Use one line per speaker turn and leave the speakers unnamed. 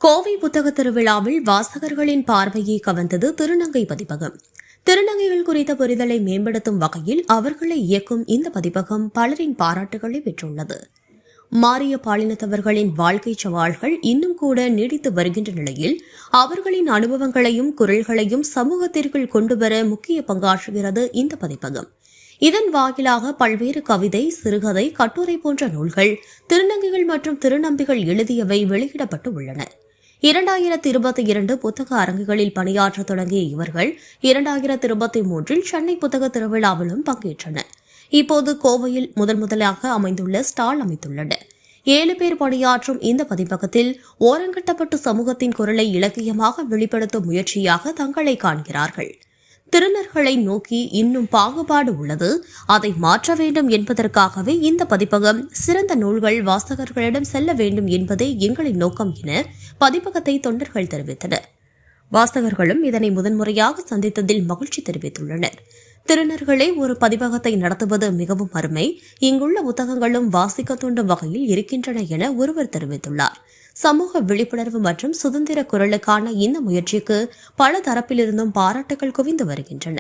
கோவை புத்தக திருவிழாவில் வாசகர்களின் பார்வையை கவர்ந்தது திருநங்கை பதிப்பகம். திருநங்கைகள் குறித்த புரிதலை மேம்படுத்தும் வகையில் அவர்களை இயக்கும் இந்த பதிப்பகம் பலரின் பாராட்டுகளை பெற்றுள்ளது. மாறிய பாலினத்தவர்களின் வாழ்க்கை சவால்கள் இன்னும் கூட நீடித்து வருகின்ற நிலையில் அவர்களின் அனுபவங்களையும் குரல்களையும் சமூகத்திற்குள் கொண்டுவர முக்கிய பங்காற்றுகிறது இந்த பதிப்பகம். இதன் வாயிலாக பல்வேறு கவிதை, சிறுகதை, கட்டுரை போன்ற நூல்கள் திருநங்கைகள் மற்றும் திருநம்பிகள் எழுதியவை வெளியிடப்பட்டு உள்ளன. 2022 புத்தக அரங்குகளில் பணியாற்ற தொடங்கிய இவர்கள் 2023 சென்னை புத்தக திருவிழாவிலும் பங்கேற்றனர். இப்போது கோவையில் முதலாக அமைந்துள்ள ஸ்டால் அமைத்துள்ளனர். 7 பேர் பணியாற்றும் இந்த பதிப்பகத்தில் ஓரங்கட்டப்பட்ட சமூகத்தின் குரலை இலக்கியமாக வெளிப்படுத்தும் முயற்சியாக தங்களை காண்கிறார்கள். திருநர்களை நோக்கி இன்னும் பாகுபாடு உள்ளது, அதை மாற்ற வேண்டும் என்பதற்காகவே இந்த பதிப்பகம் சிறந்த நூல்கள் வாசகர்களிடம் செல்ல வேண்டும் என்பதே எங்களின் நோக்கம் என பதிப்பகத்தை தொண்டர்கள் தெரிவித்தனர். வாசகர்களும் இதனை முதன்முறையாக சந்தித்ததில் மகிழ்ச்சி தெரிவித்துள்ளனர். திருநர்களே ஒரு பதிப்பகத்தை நடத்துவது மிகவும் அருமை, இங்குள்ள புத்தகங்களும் வாசிக்க தூண்டும் வகையில் இருக்கின்றன என ஒருவர் தெரிவித்துள்ளார். சமூக விழிப்புணர்வு மற்றும் சுதந்திர குரலுக்கான இந்த முயற்சிக்கு பல தரப்பிலிருந்தும் பாராட்டுகள் குவிந்து வருகின்றன.